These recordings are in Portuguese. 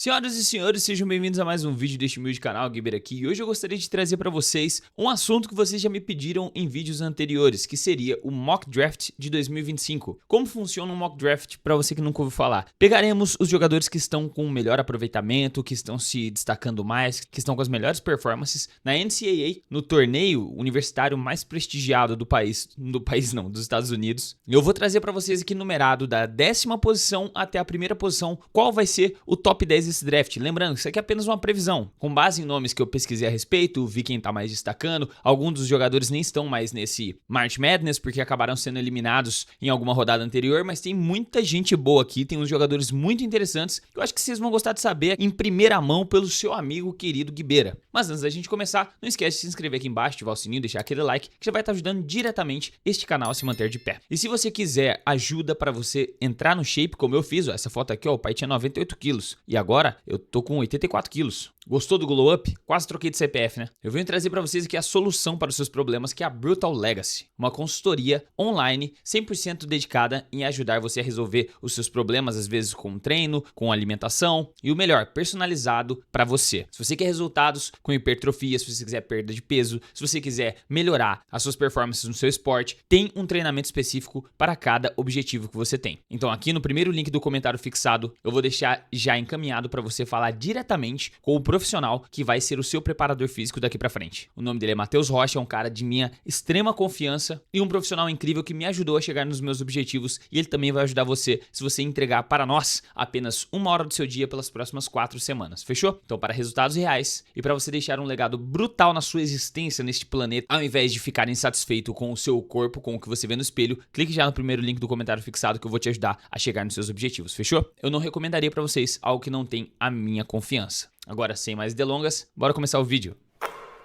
Senhoras e senhores, sejam bem-vindos a mais um vídeo deste humilde canal, Guiber aqui, e hoje eu gostaria de trazer para vocês um assunto que vocês já me pediram em vídeos anteriores, que seria o Mock Draft de 2025. Como funciona um Mock Draft para você que nunca ouviu falar? Pegaremos os jogadores que estão com o melhor aproveitamento, que estão se destacando mais, que estão com as melhores performances na NCAA, no torneio universitário mais prestigiado do país, dos Estados Unidos. Eu vou trazer para vocês aqui numerado da 10ª posição até a primeira posição, qual vai ser o top 10 desse draft. Lembrando que isso aqui é apenas uma previsão, com base em nomes que eu pesquisei a respeito, vi quem tá mais destacando. Alguns dos jogadores nem estão mais nesse March Madness, porque acabaram sendo eliminados em alguma rodada anterior, mas tem muita gente boa aqui, tem uns jogadores muito interessantes, que eu acho que vocês vão gostar de saber em primeira mão pelo seu amigo querido Guibeira. Mas antes da gente começar, não esquece de se inscrever aqui embaixo, ativar o sininho, deixar aquele like, que já vai estar ajudando diretamente este canal a se manter de pé. E se você quiser ajuda para você entrar no shape, como eu fiz, ó, essa foto aqui, ó, o pai tinha 98 quilos, e agora eu tô com 84 quilos. Gostou do Glow Up? Quase troquei de CPF, né? Eu venho trazer para vocês aqui a solução para os seus problemas, que é a Brutal Legacy, uma consultoria online 100% dedicada em ajudar você a resolver os seus problemas, às vezes com treino, com alimentação e o melhor, personalizado para você. Se você quer resultados com hipertrofia, se você quiser perda de peso, se você quiser melhorar as suas performances no seu esporte, tem um treinamento específico para cada objetivo que você tem. Então aqui no primeiro link do comentário fixado, eu vou deixar já encaminhado para você falar diretamente com o profissional que vai ser o seu preparador físico daqui pra frente. O nome dele é Matheus Rocha, é um cara de minha extrema confiança e um profissional incrível que me ajudou a chegar nos meus objetivos, e ele também vai ajudar você se você entregar para nós apenas 1 hora do seu dia pelas próximas 4 semanas, fechou? Então, para resultados reais e para você deixar um legado brutal na sua existência neste planeta, ao invés de ficar insatisfeito com o seu corpo, com o que você vê no espelho, clique já no primeiro link do comentário fixado que eu vou te ajudar a chegar nos seus objetivos, fechou? Eu não recomendaria para vocês algo que não tem a minha confiança. Agora, sem mais delongas, bora começar o vídeo.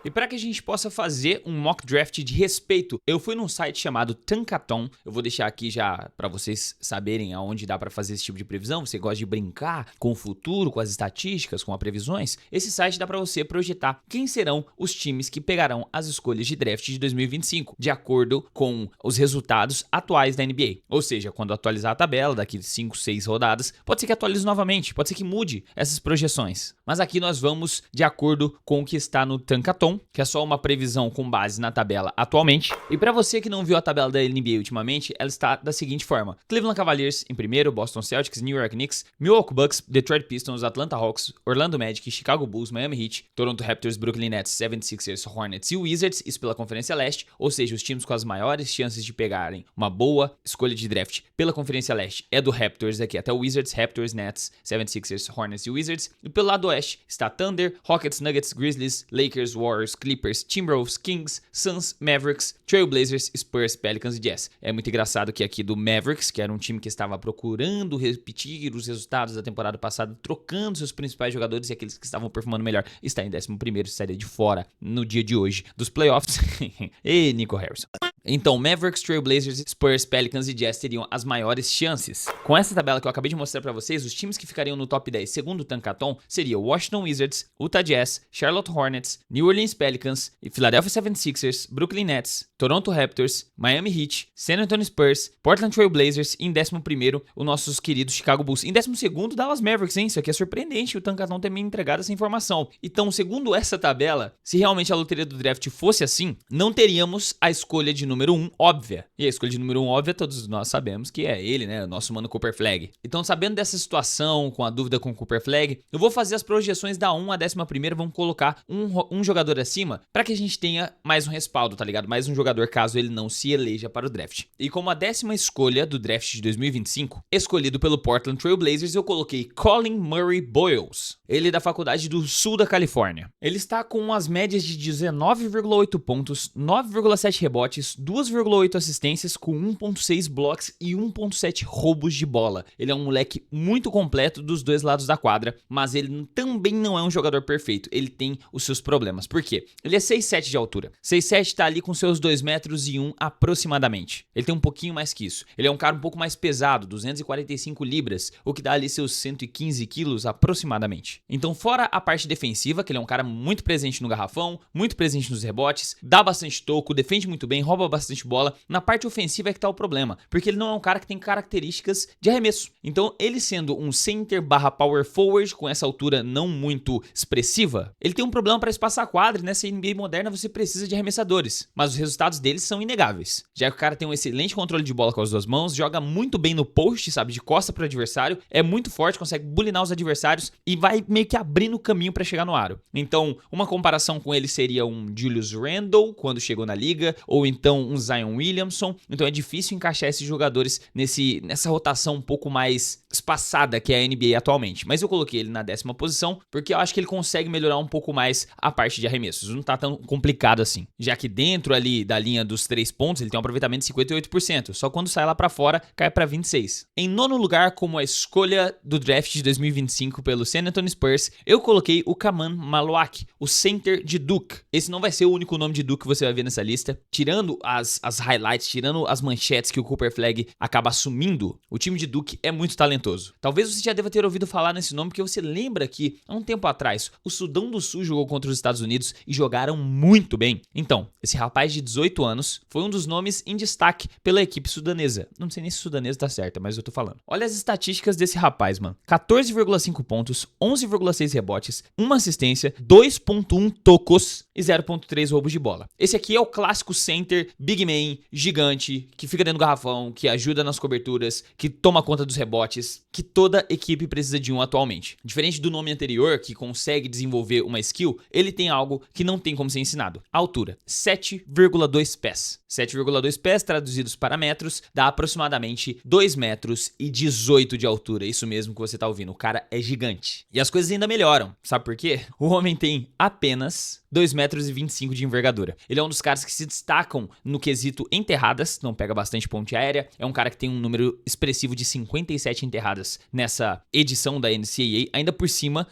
E para que a gente possa fazer um mock draft de respeito, eu fui num site chamado Tankathon. Eu vou deixar aqui já para vocês saberem aonde dá para fazer esse tipo de previsão. Você gosta de brincar com o futuro, com as estatísticas, com as previsões? Esse site dá para você projetar quem serão os times que pegarão as escolhas de draft de 2025, de acordo com os resultados atuais da NBA. Ou seja, quando atualizar a tabela daqui de 5, 6 rodadas, pode ser que atualize novamente, pode ser que mude essas projeções. Mas aqui nós vamos de acordo com o que está no Tankathon, que é só uma previsão com base na tabela atualmente. E para você que não viu a tabela da NBA ultimamente, ela está da seguinte forma: Cleveland Cavaliers em primeiro, Boston Celtics, New York Knicks, Milwaukee Bucks, Detroit Pistons, Atlanta Hawks, Orlando Magic, Chicago Bulls, Miami Heat, Toronto Raptors, Brooklyn Nets, 76ers, Hornets e Wizards, isso pela Conferência Leste, ou seja, os times com as maiores chances de pegarem uma boa escolha de draft pela Conferência Leste é do Raptors aqui, até o Wizards, Raptors, Nets, 76ers, Hornets e Wizards. E pelo lado oeste está Thunder, Rockets, Nuggets, Grizzlies, Lakers, Warriors, Clippers, Timberwolves, Kings, Suns, Mavericks, Trailblazers, Spurs, Pelicans e Jazz. É muito engraçado que aqui do Mavericks, que era um time que estava procurando repetir os resultados da temporada passada, trocando seus principais jogadores, e aqueles que estavam performando melhor está em 11º, estaria de fora no dia de hoje dos playoffs. E Nico Harrison. Então, Mavericks, Trailblazers, Spurs, Pelicans e Jazz teriam as maiores chances. Com essa tabela que eu acabei de mostrar pra vocês, os times que ficariam no top 10 segundo o Tankathon seriam Washington Wizards, Utah Jazz, Charlotte Hornets, New Orleans Pelicans, Philadelphia 76ers, Brooklyn Nets, Toronto Raptors, Miami Heat, San Antonio Spurs, Portland Trail Blazers e em 11º os nossos queridos Chicago Bulls. Em 12º Dallas Mavericks, hein? Isso aqui é surpreendente o Tankathon ter me entregado essa informação. Então, segundo essa tabela, se realmente a loteria do draft fosse assim, não teríamos a escolha de número 1 óbvia. E a escolha de número 1 óbvia, todos nós sabemos que é ele, né? O nosso mano Cooper Flag. Então, sabendo dessa situação, com a dúvida com o Cooper Flag, eu vou fazer as projeções da 1 a 11ª, vamos colocar um jogador acima, para que a gente tenha mais um respaldo, tá ligado? Mais um jogador caso ele não se eleja para o draft. E como a 10ª escolha do draft de 2025, escolhido pelo Portland Trail Blazers, eu coloquei Colin Murray Boyles. Ele é da faculdade do sul da Califórnia. Ele está com as médias de 19,8 pontos, 9,7 rebotes, 2,8 assistências com 1,6 blocks e 1,7 roubos de bola. Ele é um moleque muito completo dos dois lados da quadra, mas ele também não é um jogador perfeito. Ele tem os seus problemas. Por quê? Ele é 6'7 de altura. 6'7 tá ali com seus 2,1 metros aproximadamente. Ele tem um pouquinho mais que isso. Ele é um cara um pouco mais pesado, 245 libras, o que dá ali seus 115 quilos aproximadamente. Então, fora a parte defensiva, que ele é um cara muito presente no garrafão, muito presente nos rebotes, dá bastante toco, defende muito bem, rouba bastante bola. Na parte ofensiva é que tá o problema, porque ele não é um cara que tem características de arremesso. Então, ele sendo um center / power forward, com essa altura não muito expressiva, ele tem um problema para espaçar a quadra, e nessa NBA moderna você precisa de arremessadores. Mas os resultados deles são inegáveis, já que o cara tem um excelente controle de bola com as duas mãos, joga muito bem no post, sabe, de costa pro adversário, é muito forte, consegue bulinar os adversários e vai meio que abrindo o caminho para chegar no aro. Então, uma comparação com ele seria um Julius Randle, quando chegou na liga, ou então um Zion Williamson. Então é difícil encaixar esses jogadores nessa rotação um pouco mais espaçada que é a NBA atualmente. Mas eu coloquei ele na 10ª posição, porque eu acho que ele consegue melhorar um pouco mais a parte de arremessos. Não tá tão complicado assim, já que dentro ali da linha dos 3 pontos ele tem um aproveitamento de 58%, só quando sai lá pra fora cai pra 26%. Em 9º lugar, como a escolha do draft de 2025 pelo San Antonio Spurs, eu coloquei o Kaman Maluak, o center de Duke. Esse não vai ser o único nome de Duke que você vai ver nessa lista. Tirando as highlights, tirando as manchetes que o Cooper Flag acaba assumindo, o time de Duke é muito talentoso. Talvez você já deva ter ouvido falar nesse nome, porque você lembra que, há um tempo atrás, o Sudão do Sul jogou contra os Estados Unidos e jogaram muito bem. Então, esse rapaz de 18 anos foi um dos nomes em destaque pela equipe sudanesa. Não sei nem se sudanesa tá certa, mas eu tô falando. Olha as estatísticas desse rapaz, mano. 14,5 pontos, 11,6 rebotes, 1 assistência, 2,1 tocos e 0,3 roubos de bola. Esse aqui é o clássico center, big man, gigante, que fica dentro do garrafão, que ajuda nas coberturas, que toma conta dos rebotes, que toda equipe precisa de um atualmente. Diferente do nome anterior, que consegue desenvolver uma skill, ele tem algo que não tem como ser ensinado. A altura, 7,2 pés. 7,2 pés traduzidos para metros, dá aproximadamente 2 metros e 18 de altura. Isso mesmo que você tá ouvindo, o cara é gigante. E as coisas ainda melhoram, sabe por quê? O homem tem apenas 2 metros e 25 de envergadura. Ele é um dos caras que se destacam no quesito enterradas, não pega bastante ponte aérea, é um cara que tem um número expressivo de 57 enterradas nessa edição da NCAA, ainda por cima,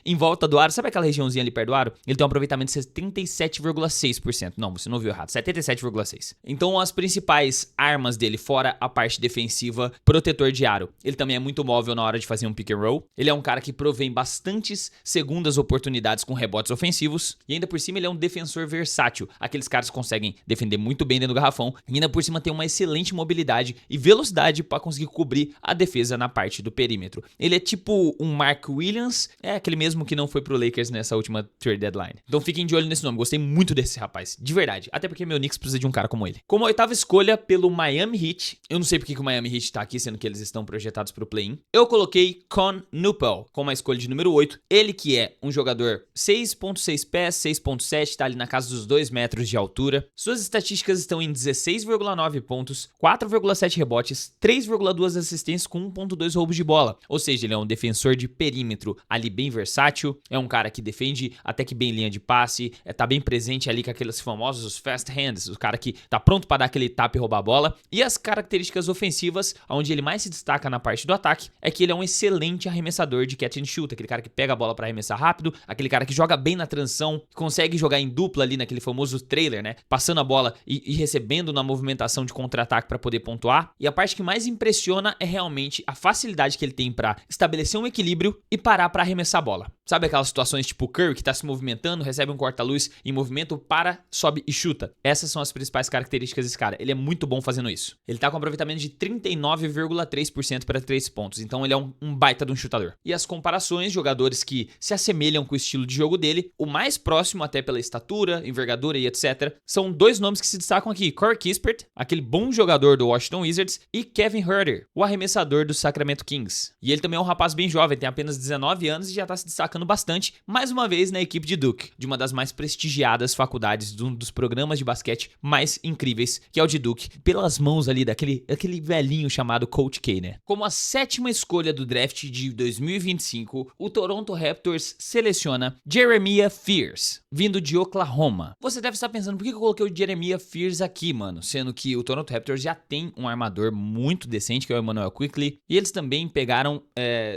em volta do aro, sabe aquela regiãozinha ali perto do aro? Ele tem um aproveitamento de 77,6%. Não, você não ouviu errado, 77,6%. Então as principais armas dele, fora a parte defensiva, protetor de aro. Ele também é muito móvel na hora de fazer um pick and roll. Ele é um cara que provém bastantes segundas oportunidades com rebotes ofensivos. E ainda por cima ele é um defensor versátil. Aqueles caras que conseguem defender muito bem dentro do garrafão. E ainda por cima tem uma excelente mobilidade e velocidade para conseguir cobrir a defesa na parte do perímetro. Ele é tipo um Mark Williams, é aquele mesmo que não foi pro Lakers nessa última trade deadline. Então fiquem de olho nesse nome, gostei muito desse rapaz, de verdade. Até porque meu Knicks precisa de um cara como ele. Como a 8ª escolha pelo Miami Heat, eu não sei porque que o Miami Heat tá aqui, sendo que eles estão projetados pro play-in, eu coloquei Con Nupel como a escolha de número 8. Ele que é um jogador 6,6 pés, 6,7, tá ali na casa dos 2 metros de altura. Suas estatísticas estão em 16,9 pontos, 4,7 rebotes, 3,2 assistências com 1,2 roubos de bola. Ou seja, ele é um defensor de perímetro ali bem versátil, é um cara que defende até que bem linha de passe, tá bem presente ali com aqueles famosos fast hands, o cara que tá pronto para dar aquele tap e roubar a bola. E as características ofensivas, onde ele mais se destaca na parte do ataque, é que ele é um excelente arremessador de catch and shoot, aquele cara que pega a bola para arremessar rápido, aquele cara que joga bem na transição, consegue jogar em dupla ali naquele famoso trailer, né? Passando a bola e recebendo na movimentação de contra-ataque para poder pontuar. E a parte que mais impressiona é realmente a facilidade que ele tem para estabelecer um equilíbrio e parar para arremessar a bola. Sabe aquelas situações tipo Curry que tá se movimentando, recebe um corta-luz em movimento, para, sobe e chuta? Essas são as principais características desse cara. Ele é muito bom fazendo isso. Ele tá com um aproveitamento de 39,3% para 3 pontos. Então ele é um baita de um chutador. E as comparações, jogadores que se assemelham com o estilo de jogo dele, o mais próximo até pela estatura, envergadura e etc, são 2 nomes que se destacam aqui. Corey Kispert, aquele bom jogador do Washington Wizards, e Kevin Huerter, o arremessador do Sacramento Kings. E ele também é um rapaz bem jovem, tem apenas 19 anos e já tá se destacando bastante, mais uma vez na equipe de Duke, de uma das mais prestigiadas faculdades, de um dos programas de basquete mais incríveis, que é o de Duke, pelas mãos ali daquele velhinho chamado Coach K, né? Como a 7ª escolha do draft de 2025, o Toronto Raptors seleciona Jeremiah Fears, vindo de Oklahoma. Você deve estar pensando, por que eu coloquei o Jeremiah Fears aqui, mano? Sendo que o Toronto Raptors já tem um armador muito decente, que é o Emmanuel Quickley, e eles também pegaram,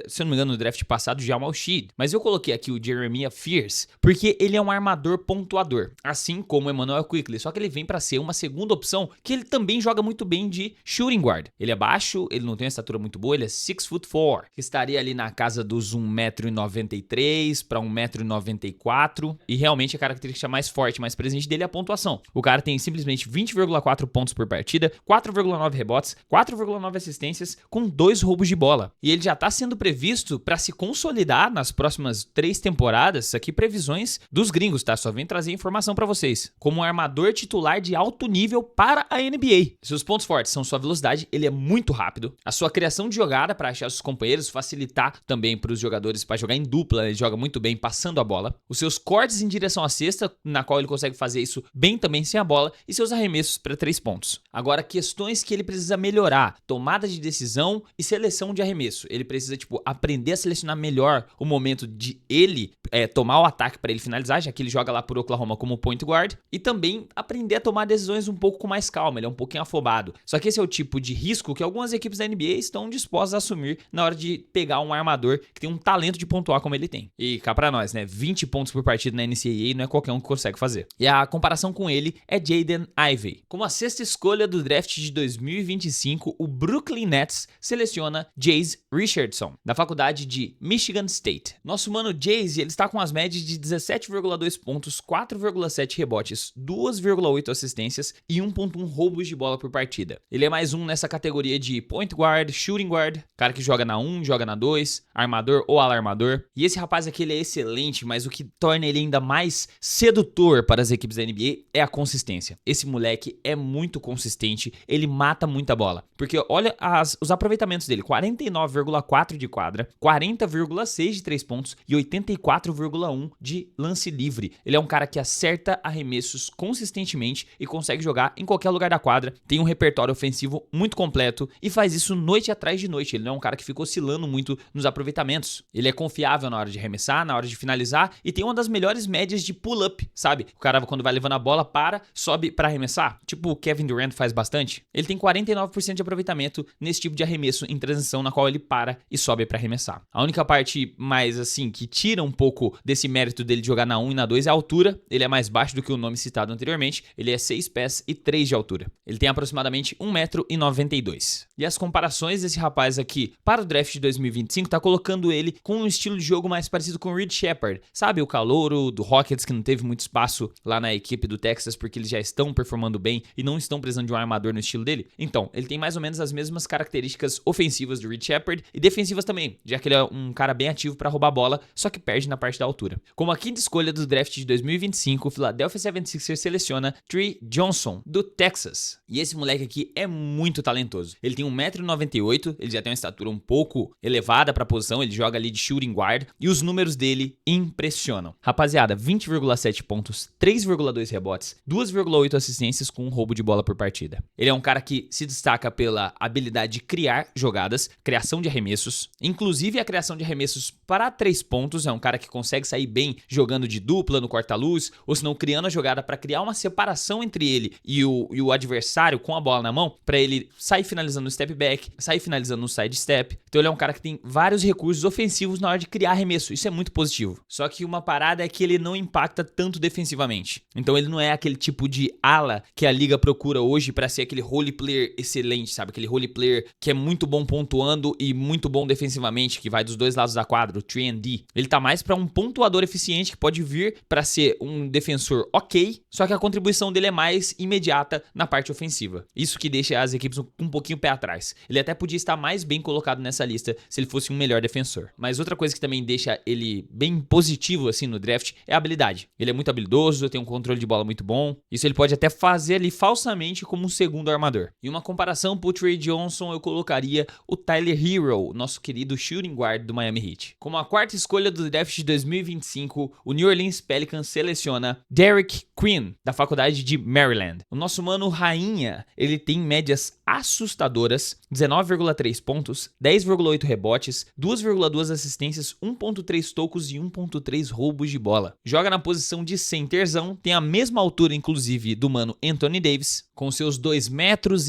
se eu não me engano, no draft passado, o Jamal Shead. Mas eu coloquei coloquei aqui o Jeremiah Fears porque ele é um armador pontuador, assim como o Emmanuel Quickley, só que ele vem para ser uma segunda opção que ele também joga muito bem de shooting guard. Ele é baixo, ele não tem uma estatura muito boa, ele é 6'4", que estaria ali na casa dos 1,93 m para 1,94 m, e realmente a característica mais forte, mais presente dele é a pontuação. O cara tem simplesmente 20,4 pontos por partida, 4,9 rebotes, 4,9 assistências, com 2 roubos de bola. E ele já está sendo previsto para se consolidar nas próximas 3 temporadas. Isso aqui previsões dos gringos, tá? Só vem trazer informação para vocês. Como um armador titular de alto nível para a NBA. Seus pontos fortes são sua velocidade, ele é muito rápido. A sua criação de jogada para achar seus companheiros, facilitar também para os jogadores para jogar em dupla, ele joga muito bem passando a bola. Os seus cortes em direção à cesta, na qual ele consegue fazer isso bem também sem a bola, e seus arremessos para 3 pontos. Agora, questões que ele precisa melhorar: tomada de decisão e seleção de arremesso. Ele precisa, aprender a selecionar melhor o momento de ele tomar o ataque para ele finalizar, já que ele joga lá por Oklahoma como point guard, e também aprender a tomar decisões um pouco com mais calma. Ele é um pouquinho afobado. Só que esse é o tipo de risco que algumas equipes da NBA estão dispostas a assumir na hora de pegar um armador que tem um talento de pontuar como ele tem. E cá pra nós, né? 20 pontos por partida na NCAA não é qualquer um que consegue fazer. E a comparação com ele é Jaden Ivey. Como a 6ª escolha do draft de 2025, o Brooklyn Nets seleciona Jayce Richardson, da faculdade de Michigan State. Nosso mano Jayce, ele está com as médias de 17,2 pontos, 4,7 rebotes, 2,8 assistências e 1,1 roubos de bola por partida. Ele é mais um nessa categoria de point guard, shooting guard, cara que joga na 1, joga na 2, armador ou alarmador. E esse rapaz aqui, ele é excelente, mas o que torna ele ainda mais sedutor para as equipes da NBA é a consistência. Esse moleque é muito consistente, ele mata muita bola. Porque olha os aproveitamentos dele: 49,4 de quadra, 40,6 de 3 pontos e 84,1 de lance livre. Ele é um cara que acerta arremessos consistentemente e consegue jogar em qualquer lugar da quadra, tem um repertório ofensivo muito completo e faz isso noite atrás de noite. Ele não é um cara que fica oscilando muito nos aproveitamentos. Ele é confiável na hora de arremessar, na hora de finalizar, e tem uma das melhores médias de pull-up, sabe? O cara, quando vai levando a bola, sobe para arremessar, tipo o Kevin Durant faz bastante. Ele tem 49% de aproveitamento nesse tipo de arremesso em transição, na qual ele para e sobe para arremessar. A única parte mais assim que tira um pouco desse mérito dele de jogar na 1 e na 2 é a altura. Ele é mais baixo do que o nome citado anteriormente. Ele é 6 pés e 3 de altura. Ele tem aproximadamente 1,92 m. E as comparações desse rapaz aqui para o draft de 2025 tá colocando ele com um estilo de jogo mais parecido com o Reed Sheppard, sabe, o calouro do Rockets que não teve muito espaço lá na equipe do Texas porque eles já estão performando bem e não estão precisando de um armador no estilo dele. Então, ele tem mais ou menos as mesmas características ofensivas do Reed Sheppard e defensivas também, já que ele é um cara bem ativo para roubar a bola, só que perde na parte da altura. Como a 5ª escolha do draft de 2025, o Philadelphia 76ers seleciona Tre Johnson, do Texas. E esse moleque aqui é muito talentoso. Ele tem 1,98 m, ele já tem uma estatura um pouco elevada para a posição, ele joga ali de shooting guard e os números dele impressionam. Rapaziada, 20,7 pontos, 3,2 rebotes, 2,8 assistências com um roubo de bola por partida. Ele é um cara que se destaca pela habilidade de criar jogadas, criação de arremessos, inclusive a criação de arremessos para 3 pontos. É um cara que consegue sair bem jogando de dupla no corta-luz, ou se não criando a jogada para criar uma separação entre ele e o adversário com a bola na mão, para ele sair finalizando no step back, sair finalizando no side step. Então ele é um cara que tem vários recursos ofensivos na hora de criar arremesso. Isso é muito positivo. Só que uma parada é que ele não impacta tanto defensivamente. Então ele não é aquele tipo de ala que a liga procura hoje para ser aquele role player excelente, sabe? Aquele role player que é muito bom pontuando e muito bom defensivamente, que vai dos dois lados da quadra, o 3&D. Ele tá mais para um pontuador eficiente que pode vir para ser um defensor ok, só que a contribuição dele é mais imediata na parte ofensiva. Isso que deixa as equipes um pouquinho pé atrás. Ele até podia estar mais bem colocado nessa lista se ele fosse um melhor defensor. Mas outra coisa que também deixa ele bem positivo assim no draft é a habilidade. Ele é muito habilidoso, tem um controle de bola muito bom. Isso ele pode até fazer ali falsamente como um segundo armador. E uma comparação pro Tre Johnson, eu colocaria o Tyler Herro, nosso querido shooting guard do Miami Heat. Como a 4ª escolha do draft de 2025, o New Orleans Pelicans seleciona Derek Queen, da faculdade de Maryland. O nosso mano rainha, ele tem médias assustadoras, 19,3 pontos, 10,8 rebotes, 2,2 assistências, 1,3 tocos e 1,3 roubos de bola. Joga na posição de centerzão, tem a mesma altura inclusive do mano Anthony Davis, com seus 2,10 metros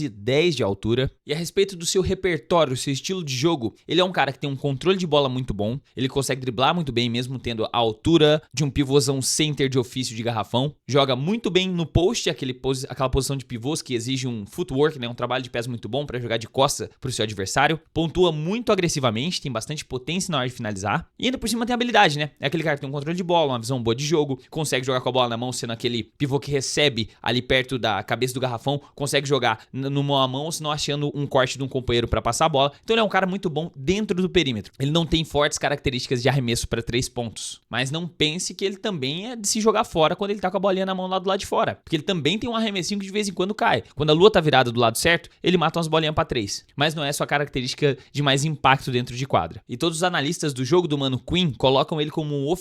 de altura. E a respeito do seu repertório, seu estilo de jogo, ele é um cara que tem um controle de bola muito bom, ele consegue driblar muito bem, mesmo tendo a altura de um pivôzão center de ofício de garrafão. Joga muito bem no post, aquela posição de pivôs que exige um footwork, né, um trabalho de pés muito bom para jogar de costa pro seu adversário. Pontua muito agressivamente, tem bastante potência na hora de finalizar. E ainda por cima tem habilidade, né? É aquele cara que tem um controle de bola, uma visão boa de jogo, consegue jogar com a bola na mão, sendo aquele pivô que recebe ali perto da cabeça do garrafão, consegue jogar numa mão, se não achando um corte de um companheiro para passar a bola. Então ele é um cara muito bom dentro do perímetro. Ele não tem fortes características de arremesso para 3 pontos, mas não pense que ele também é de se jogar fora quando ele tá com a bolinha na mão lá do lado de fora, porque ele também tem um arremessinho que de vez em quando cai. Quando a lua tá virada do lado certo, ele mata umas bolinhas para 3, mas não é sua característica de mais impacto dentro de quadra. E todos os analistas do jogo do Mano Queen colocam ele como um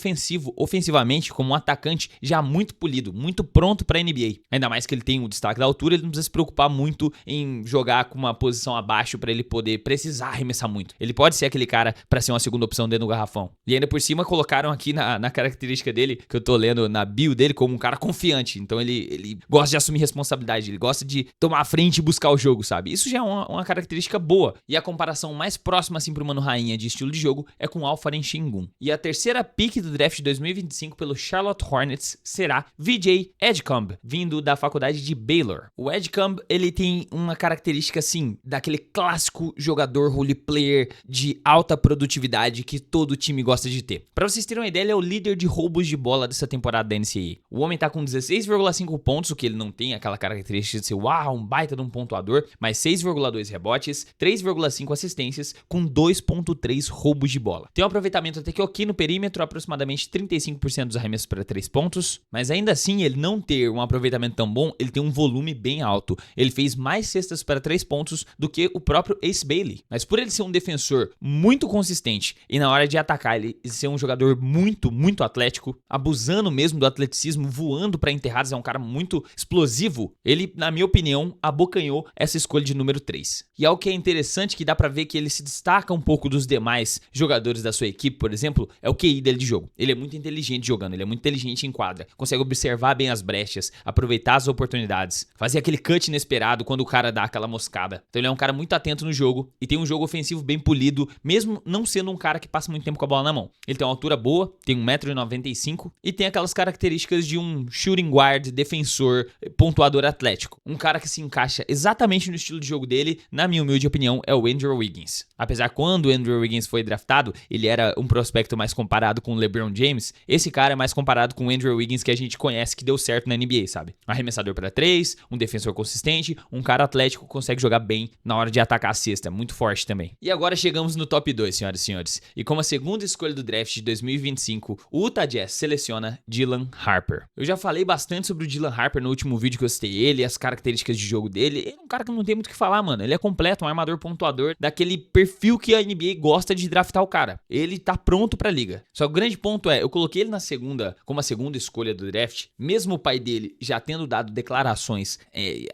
ofensivamente, como um atacante já muito polido, muito pronto para NBA. Ainda mais que ele tem o destaque da altura, ele não precisa se preocupar muito em jogar com uma posição abaixo para ele poder precisar arremessar muito. Ele pode ser aquele cara para ser uma segunda opção dentro do garrafão. E ainda por cima colocaram aqui na característica dele, que eu tô lendo na bio dele, como um cara confiante. Então ele gosta de assumir responsabilidade, ele gosta de tomar a frente e buscar o jogo, sabe? Isso já é uma característica boa. E a comparação mais próxima assim pro Mano Rainha de estilo de jogo é com Alperen Sengun. E a terceira pick do draft de 2025 pelo Charlotte Hornets será VJ Edgecombe, vindo da faculdade de Baylor. O Edgecombe, ele tem uma característica assim, daquele clássico jogador role player de alta produtividade que todo time gosta de ter. Pra vocês terem uma ideia, ele é o líder de roubos de bola dessa temporada da NCAA. O homem tá com 16,5 pontos, o que ele não tem aquela característica de ser um baita de um pontuador, mas 6,2 rebotes, 3,5 assistências, com 2,3 roubos de bola. Tem um aproveitamento até que ok no perímetro, aproximadamente 35% dos arremessos para 3 pontos, mas ainda assim ele não ter um aproveitamento tão bom, ele tem um volume bem alto. Ele fez mais cestas para 3 pontos do que o próprio Ace Bailey, mas por ele ser um defensor muito consistente e na hora de atacar ele ser um jogador muito atlético, abusando mesmo do atleticismo, voando para enterradas, é um cara muito explosivo, ele, na minha opinião, abocanhou essa escolha de número 3. E algo que é interessante, que dá pra ver que ele se destaca um pouco dos demais jogadores da sua equipe, por exemplo, é o QI dele de jogo. Ele é muito inteligente jogando, ele é muito inteligente em quadra, consegue observar bem as brechas, aproveitar as oportunidades, fazer aquele cut inesperado quando o cara dá aquela moscada. Então ele é um cara muito atento no jogo e tem um jogo ofensivo bem polido, mesmo não sendo um cara que passa muito tempo com a bola na mão. Ele tem uma altura boa, tem 1,95 m e tem aquelas características de um shooting guard, defensor, pontuador atlético. Um cara que se encaixa exatamente no estilo de jogo dele, na minha humilde opinião, é o Andrew Wiggins. Apesar quando o Andrew Wiggins foi draftado, ele era um prospecto mais comparado com o LeBron James, esse cara é mais comparado com o Andrew Wiggins que a gente conhece, que deu certo na NBA, sabe? Um arremessador para 3, um defensor consistente, um cara atlético que consegue jogar bem na hora de atacar a cesta, muito forte também. E agora chegamos no top 2, senhoras e senhores. E como a segunda escolha do draft de 2025, o Utah Jazz seleciona Dylan Harper. Eu já falei bastante sobre o Dylan Harper no último vídeo que eu citei ele, as características de jogo dele. Ele é um cara que não tem muito o que falar, mano. Ele é completo, um armador pontuador daquele perfil que a NBA gosta de draftar o cara. Ele tá pronto pra liga. Só que o grande ponto é, eu coloquei ele como a segunda escolha do draft, mesmo o pai dele já tendo dado declarações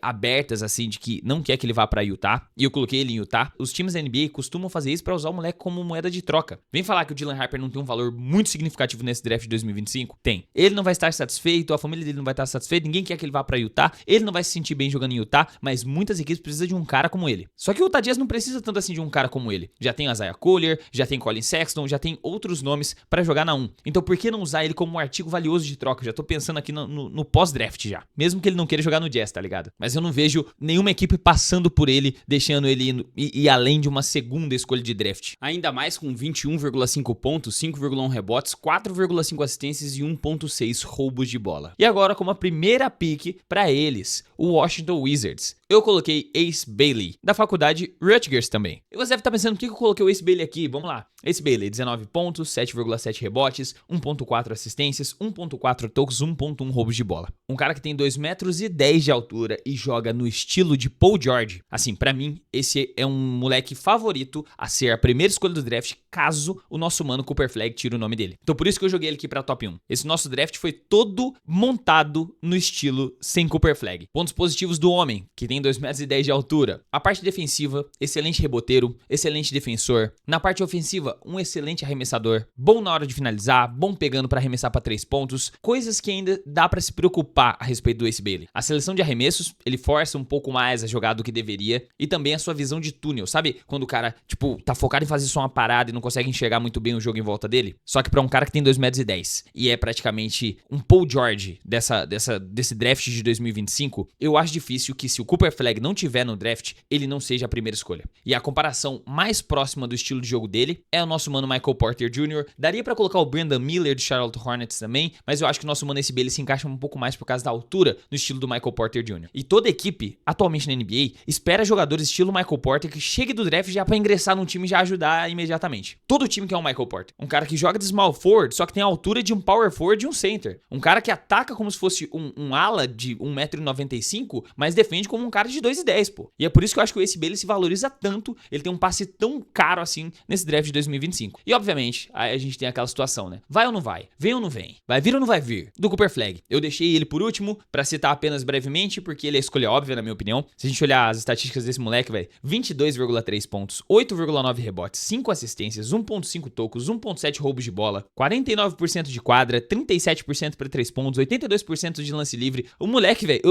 abertas, assim, de que não quer que ele vá pra Utah, e eu coloquei ele em Utah. Os times da NBA costumam fazer isso pra usar o moleque como moeda de troca. Vem falar que o Dylan Harper não tem um valor muito significativo nesse draft de 2025? Tem. Ele não vai estar satisfeito, a família dele não vai estar satisfeita, ninguém quer que ele vá pra Utah, ele não vai se sentir bem jogando em Utah, mas muitas equipes precisam de um cara como ele. Só que o Utah Jazz não precisa tanto assim de um cara como ele. Já tem o Isaiah Collier, já tem Colin Sexton, já tem outros nomes pra jogar na 1. Então por que não usar ele como um artigo valioso de troca? Eu já tô pensando aqui no pós-draft já. Mesmo que ele não queira jogar no Jazz, tá ligado? Mas eu não vejo nenhuma equipe passando por ele, deixando ele ir além de uma segunda escolha de draft. Ainda mais com 21,5 pontos, 5,1 rebotes, 4,5 assistências e 1,6 roubos de bola. E agora, como a primeira pick pra eles, o Washington Wizards. Eu coloquei Ace Bailey, da faculdade Rutgers também. E você deve estar pensando, por que eu coloquei o Ace Bailey aqui? Vamos lá. Ace Bailey, 19 pontos, 7,7 rebotes, 1,4 assistências, 1,4 tocos, 1,1 roubos de bola. Um cara que tem 2,10 metros de altura e joga no estilo de Paul George. Assim, pra mim, esse é um moleque favorito a ser a primeira escolha do draft, caso o nosso mano Cooper Flag tire o nome dele. Então por isso que eu joguei ele aqui pra top 1. Esse nosso draft foi todo montado no estilo sem Cooper Flag. Pontos positivos do homem, que tem tem 2,10 metros de altura. A parte defensiva, excelente reboteiro, excelente defensor. Na parte ofensiva, um excelente arremessador, bom na hora de finalizar, bom pegando para arremessar para 3 pontos, coisas que ainda dá para se preocupar a respeito do Ace Bailey. A seleção de arremessos, ele força um pouco mais a jogada do que deveria, e também a sua visão de túnel, sabe? Quando o cara, tipo, tá focado em fazer só uma parada e não consegue enxergar muito bem o jogo em volta dele. Só que pra um cara que tem 2,10 metros e é praticamente um Paul George desse draft de 2025, eu acho difícil que, se o Cooper Flagg não tiver no draft, ele não seja a primeira escolha. E a comparação mais próxima do estilo de jogo dele é o nosso mano Michael Porter Jr. Daria pra colocar o Brandon Miller de Charlotte Hornets também, mas eu acho que o nosso mano Ace Bailey se encaixa um pouco mais por causa da altura no estilo do Michael Porter Jr. E toda equipe, atualmente na NBA, espera jogadores estilo Michael Porter que chegue do draft já pra ingressar num time e já ajudar imediatamente. Todo time quer um Michael Porter. Um cara que joga de small forward, só que tem a altura de um power forward e um center. Um cara que ataca como se fosse um ala de 1,95 m, mas defende como um cara de 2,10, pô. E é por isso que eu acho que o Ace Bailey se valoriza tanto, ele tem um passe tão caro assim nesse draft de 2025. E obviamente, aí a gente tem aquela situação, né? Vai ou não vai? Vem ou não vem? Vai vir ou não vai vir? Do Cooper Flagg. Eu deixei ele por último, pra citar apenas brevemente, porque ele é a escolha óbvia, na minha opinião. Se a gente olhar as estatísticas desse moleque, velho, 22,3 pontos, 8,9 rebotes, 5 assistências, 1,5 tocos, 1,7 roubos de bola, 49% de quadra, 37% para 3 pontos, 82% de lance livre. O moleque, velho,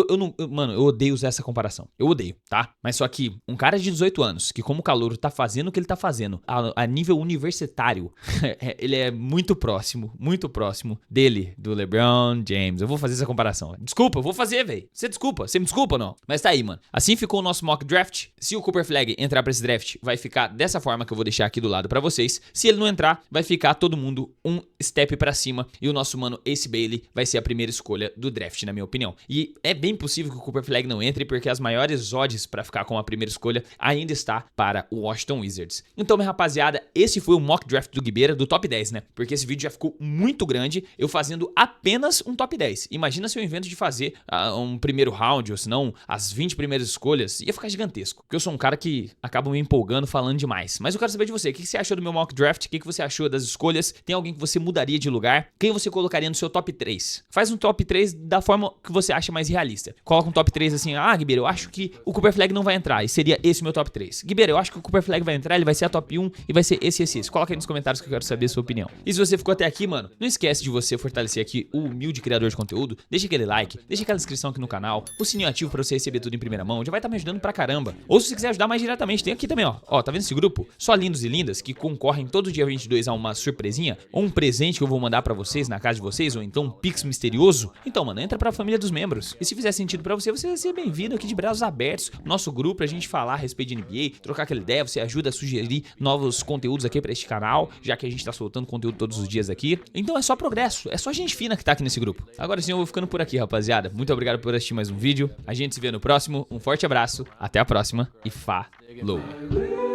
mano, eu odeio usar essa comparação. Eu odeio, tá? Mas só que um cara de 18 anos, que como calouro tá fazendo o que ele tá fazendo a nível universitário, ele é muito próximo dele, do LeBron James. Eu vou fazer essa comparação. Desculpa, eu vou fazer, velho. Você me desculpa ou não? Mas tá aí, mano. Assim ficou o nosso mock draft. Se o Cooper Flagg entrar pra esse draft, vai ficar dessa forma que eu vou deixar aqui do lado pra vocês. Se ele não entrar, vai ficar todo mundo um step pra cima e o nosso mano Ace Bailey vai ser a primeira escolha do draft, na minha opinião. E é bem possível que o Cooper Flagg não entre, porque as maiores odds pra ficar com a primeira escolha ainda está para o Washington Wizards. Então, minha rapaziada, esse foi o mock draft do Guibeira, do top 10, né? Porque esse vídeo já ficou muito grande, eu fazendo apenas um top 10. Imagina se eu invento de fazer um primeiro round, ou se não, as 20 primeiras escolhas, ia ficar gigantesco. Porque eu sou um cara que acaba me empolgando falando demais. Mas eu quero saber de você, o que você achou do meu mock draft? O que você achou das escolhas? Tem alguém que você mudaria de lugar? Quem você colocaria no seu top 3? Faz um top 3 da forma que você acha mais realista. Coloca um top 3 assim, Guibeira, eu acho que o Cooper Flagg não vai entrar, e seria esse o meu top 3. Guibeira, eu acho que o Cooper Flagg vai entrar, ele vai ser a top 1 e vai ser esse. Coloca aí nos comentários que eu quero saber a sua opinião. E se você ficou até aqui, mano, não esquece de você fortalecer aqui o humilde criador de conteúdo, deixa aquele like, deixa aquela inscrição aqui no canal, o sininho ativo pra você receber tudo em primeira mão, já vai estar me ajudando pra caramba. Ou se você quiser ajudar mais diretamente, tem aqui também, ó, tá vendo esse grupo? Só lindos e lindas que concorrem todo dia 22 a uma surpresinha, ou um presente que eu vou mandar pra vocês na casa de vocês, ou então um pix misterioso. Então, mano, entra pra família dos membros. E se fizer sentido pra você, você vai ser bem-vindo aqui de braços abertos, nosso grupo, pra gente falar a respeito de NBA, trocar aquela ideia, você ajuda a sugerir novos conteúdos aqui pra este canal, já que a gente tá soltando conteúdo todos os dias aqui. Então é só progresso, é só gente fina que tá aqui nesse grupo. Agora sim, eu vou ficando por aqui, rapaziada. Muito obrigado por assistir mais um vídeo. A gente se vê no próximo. Um forte abraço, até a próxima e falou!